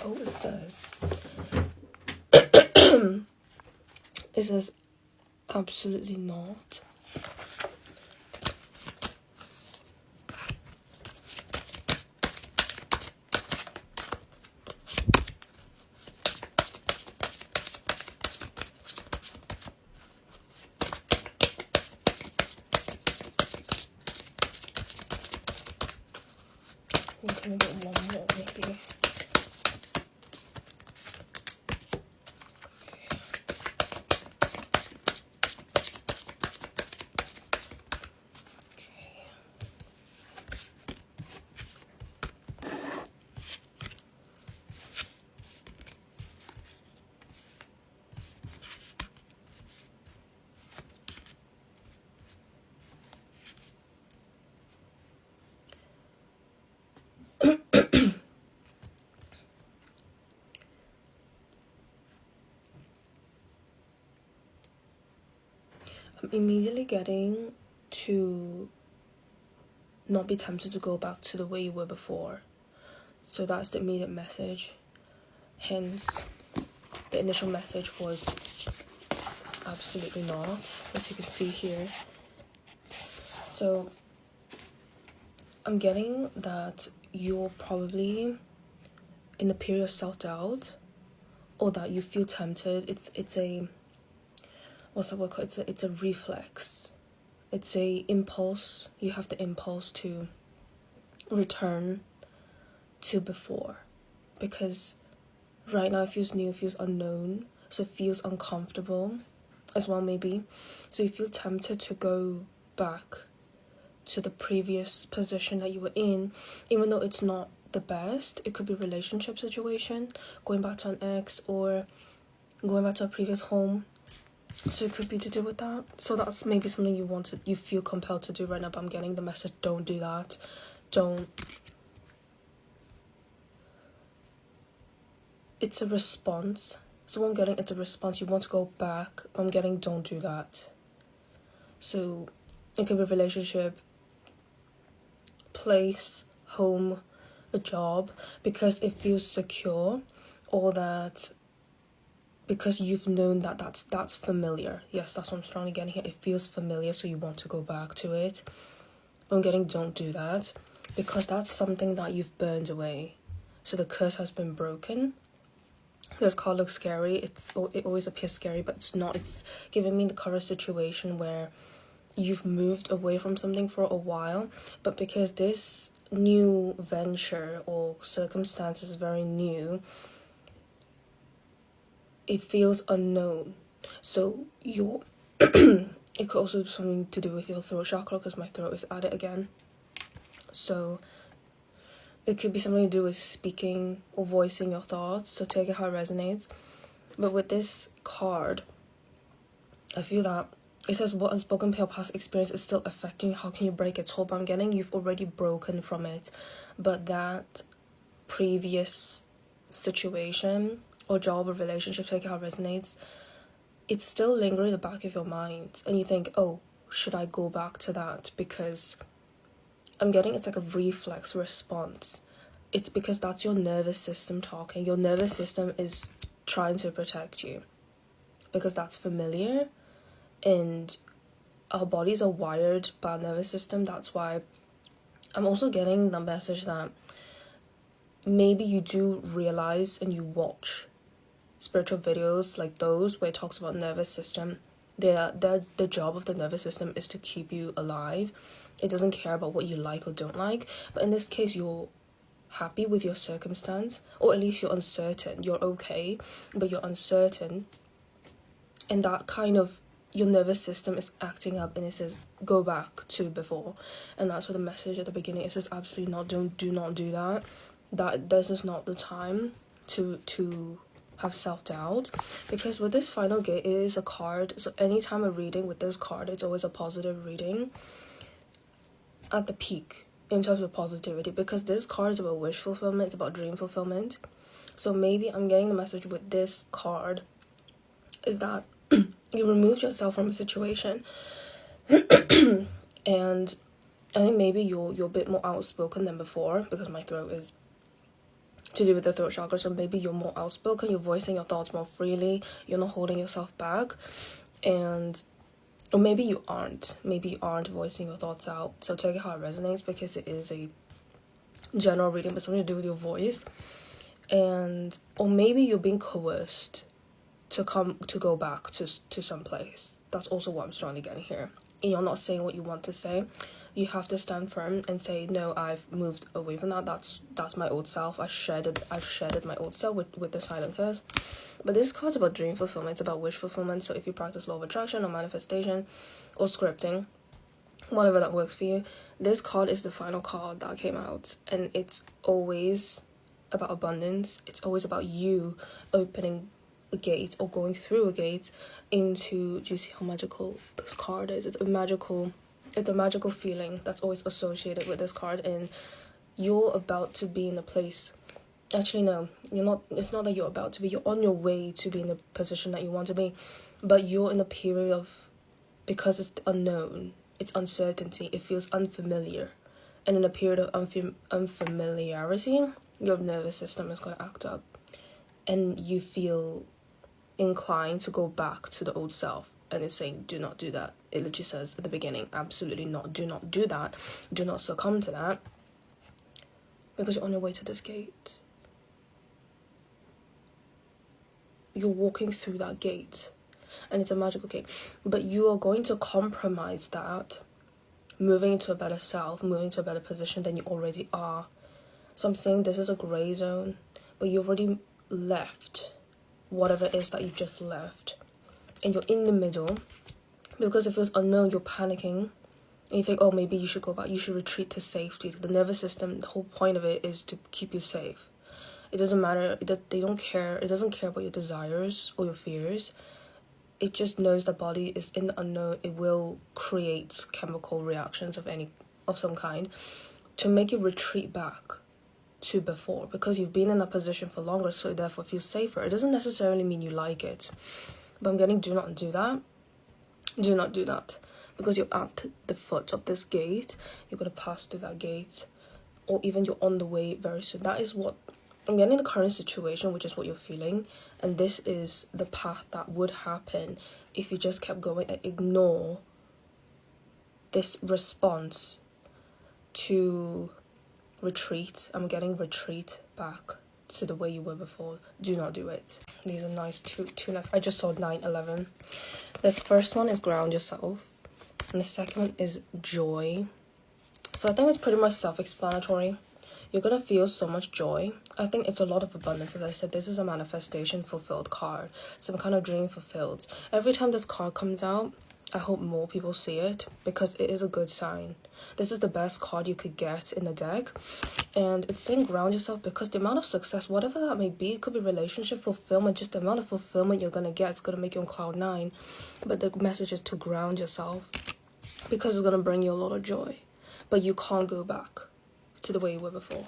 Oh, it says it says absolutely not. I'm gonna get one more maybe. I'm immediately getting to not be tempted to go back to the way you were before. So that's the immediate message. Hence, the initial message was absolutely not, as you can see here. So I'm getting that you're probably in a period of self-doubt, or that you feel tempted. It's a, what's that word called? It's a reflex. It's a impulse. You have the impulse to return to before, because right now it feels new, it feels unknown, so it feels uncomfortable as well, maybe. So you feel tempted to go back to the previous position that you were in, even though it's not the best. It could be a relationship situation, going back to an ex, or going back to a previous home. So it could be to do with that. So that's maybe something you feel compelled to do right now, but I'm getting the message, don't do that. Don't. It's a response. So what I'm getting, it's a response. You want to go back, but I'm getting, don't do that. So it could be a relationship, place, home, a job, because it feels secure, or that because you've known that that's familiar. Yes, that's what I'm trying to get here. It feels familiar, so you want to go back to it. But I'm getting, don't do that, because that's something that you've burned away. So the curse has been broken. This card looks scary. It always appears scary, but it's not. It's giving me the current situation where you've moved away from something for a while, but because this new venture or circumstance is very new, it feels unknown. So you're it could also be something to do with your throat chakra, because my throat is at it again. So it could be something to do with speaking or voicing your thoughts, so take it how it resonates. But with this card, I feel that it says what unspoken pain or past experience is still affecting you. How can you break its hold? But I'm getting you've already broken from it. But that previous situation or job or relationship, take it how it resonates, it's still lingering in the back of your mind. And you think, oh, should I go back to that? Because I'm getting it's like a reflex response. It's because that's your nervous system talking. Your nervous system is trying to protect you, because that's familiar, and our bodies are wired by our nervous system. That's why I'm also getting the message that maybe you do realize, and you watch spiritual videos like those where it talks about nervous system. The job of the nervous system is to keep you alive. It doesn't care about what you like or don't like. But in this case, you're happy with your circumstance, or at least you're uncertain. You're okay, but you're uncertain, and that kind of, your nervous system is acting up, and it says go back to before. And that's what the message at the beginning, it says absolutely not. Do not do that. That this is not the time to have self-doubt, because with this final gate, it is a card. So anytime a reading with this card, it's always a positive reading at the peak in terms of positivity, because this card is about wish fulfillment, it's about dream fulfillment. So maybe I'm getting the message with this card is that you removed yourself from a situation and I think maybe you're a bit more outspoken than before, because my throat is to do with the throat chakra. So maybe you're more outspoken, you're voicing your thoughts more freely, you're not holding yourself back, or maybe you aren't voicing your thoughts out. So take it how it resonates, because it is a general reading, but something to do with your voice. Or maybe you're being coerced to go back to some place. That's also what I'm strongly getting here. And you're not saying what you want to say. You have to stand firm and say, no, I've moved away from that. That's my old self. I've shedded my old self with the silent curse. But this card's about dream fulfillment. It's about wish fulfillment. So if you practice law of attraction or manifestation or scripting, whatever that works for you, this card is the final card that came out. And it's always about abundance. It's always about you opening a gate or going through a gate into, do you see how magical this card is? It's a magical feeling that's always associated with this card, and you're about to be in a place. Actually, no, you're not. It's not that you're about to be. You're on your way to be in the position that you want to be, but you're in a period of, because it's unknown, it's uncertainty, it feels unfamiliar, and in a period of unfamiliarity, your nervous system is going to act up, and you feel inclined to go back to the old self. And it's saying, do not do that. It literally says at the beginning, absolutely not. Do not do that. Do not succumb to that. Because you're on your way to this gate. You're walking through that gate. And it's a magical gate. But you are going to compromise that, moving into a better self, moving to a better position than you already are. So I'm saying this is a grey zone. But you've already left whatever it is that you just left. And you're in the middle, because it feels unknown, you're panicking, and you think, oh, maybe you should go back, you should retreat to safety. The nervous system, the whole point of it is to keep you safe. It doesn't matter, they don't care, it doesn't care about your desires or your fears. It just knows the body is in the unknown. It will create chemical reactions of some kind to make you retreat back to before, because you've been in that position for longer, so it therefore feels safer. It doesn't necessarily mean you like it. But I'm getting, do not do that. Do not do that. Because you're at the foot of this gate. You're going to pass through that gate. Or even you're on the way very soon. That is what I'm getting, the current situation, which is what you're feeling. And this is the path that would happen if you just kept going and ignore this response to retreat. I'm getting retreat back to the way you were before. Do not do it. These are nice two nice. I just saw 9-11. This first one is ground yourself, and the second one is joy. So I think it's pretty much self-explanatory. You're gonna feel so much joy. I think it's a lot of abundance. As I said, this is a manifestation fulfilled card, some kind of dream fulfilled. Every time this card comes out, I hope more people see it, because it is a good sign. This is the best card you could get in the deck. And it's saying ground yourself, because the amount of success, whatever that may be, it could be relationship fulfillment, just the amount of fulfillment you're going to get, it's going to make you on cloud 9. But the message is to ground yourself, because it's going to bring you a lot of joy. But you can't go back to the way you were before.